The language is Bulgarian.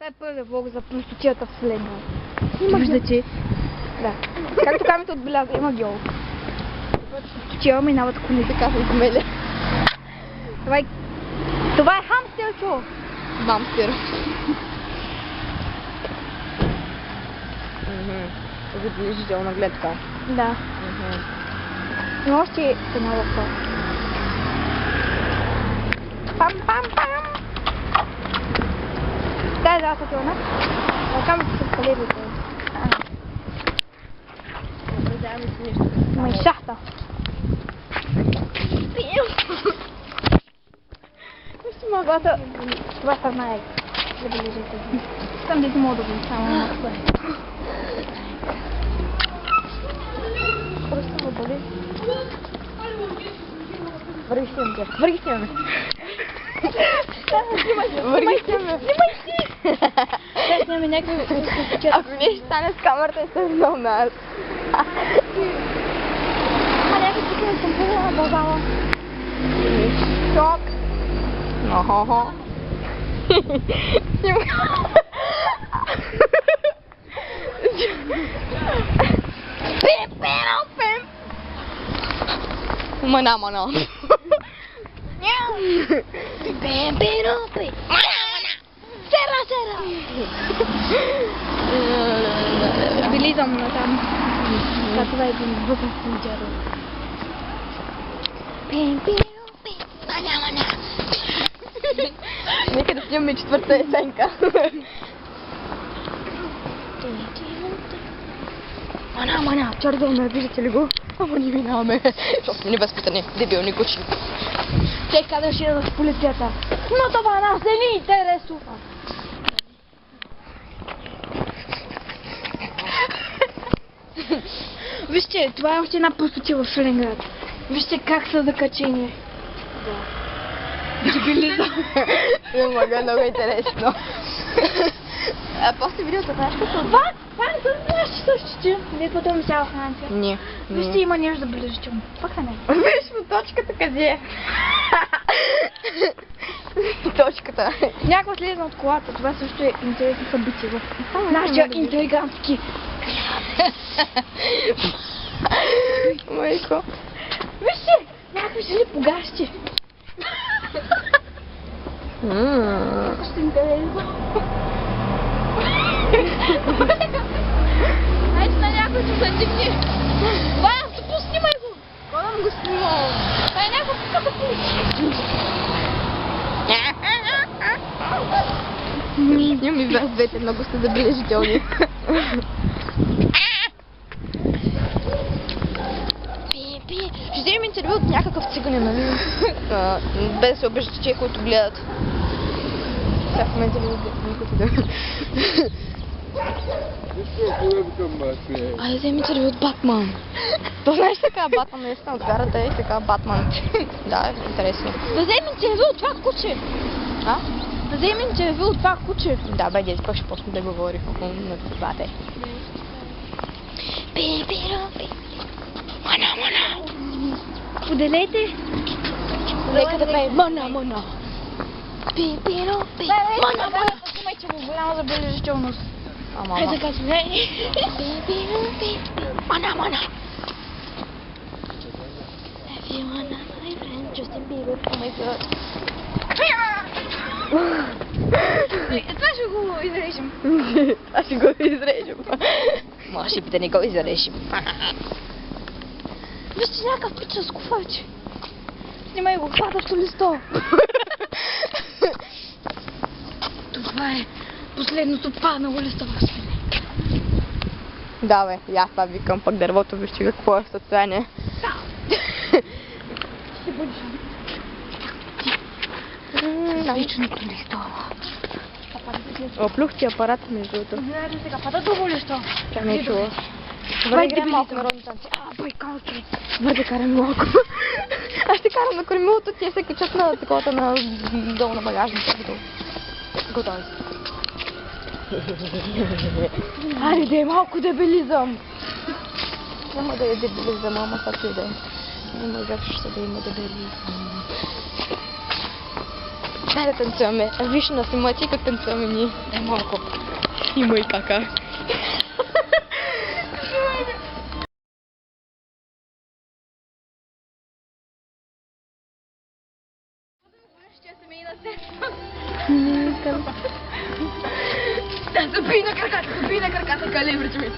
Това е първият влог за простотията в Вселена. Виждате? Да. Както камето отбеляза, има геол. Простотия минават коли. Така се измеля. Това е хамстер, чо? Бамстер. Забележителна гледка. Да. Но още канал в това. Пам-пам-пам! Дай да са тълна. Камето се спалили. Има и шахта. Това страна е забележително. Там дете мога да го само на това. Просто ме боли. Вървихте ме. Вървихте ме. Вървихте ме. Снимай си! Сега снимаме някакви... Ако не ще стане с камерата, е също много нас. някакви тук на компютъра на бълбала. Шок. Охо. Mana. Сера. Влизам на там. Това е един въпросен джаро. Mana. Нека да снимаме четвърта есенка. Мана, чардълна, виждате ли го? Ама ни минаваме, защото сме невъзпитани, дебилни кучи. Те казваше в полицията, но това нас не ни интересува. Вижте, това е още една простотия в Шуленград. Вижте как са закачени. Дебилизъм. Мага, много интересно. После видеото знаеш какво? Това не са наши същите. Вие потом сега в Франция. Не. Вижте, има нещо забележително. Пак са не. Виж по точката къде е. Точката. Някой слезна от колата. Това също е интересно събитие в нашия интригантски. Майко. Вижте, някой си ли погащи. Ще интересно. Айде на някой ще задигни. Това снимай го. Кой го снимал? Това е някой пука да получи. Снимам и вас двете, много сте забележителни. Ще вземем интервю от някакъв циганин, нали? Без да се обиждате тия, които гледат. Сега в момента ли го гледат никой да... Айде вземем интервю от Батман. То знаеш така, Батман наистина от гарата е така Батман. Да, е интересно. Да вземем интервю от това куче. А? Да вземем интервю от това куче. Да, бе, дядо, пак ще почне да говори на това те. Мана. Поделете. Нека да пее мана. Мана. Имайте го голяма забележителност. Ама. Хайде така си, не. Мана. If you wanna my friend, Justin Bieber, oh my god. Това ще го изрежем. Аз ще го изрежем. Може би да не го изрежем. Вижте някакъв пич с куфач. Снимай го, хватащо листо. Това е последното паднало листо в свине. Да, бе, и аз това викам, пък дървото вижте какво е в състояние. Ще бъдеш. Личното листо. Оплюх ти апарата между другото. Знаете сега, пада друго листо. Тя не е чула. Добре, играем малко народни танци. Байкалки. Добре, карам малко. Аз ще карам на кормилото, тия се качат на таковата на долу на багажника. Готови. Аре, да е малко дебилизъм. Няма да е дебилизъм, ама както и да е. Няма изобщо да има дебилизъм. Дай да танцуваме. Виж на снимачи как танцуваме ние. Дай малко. Има и кака. Забий на краката, калибри, човек.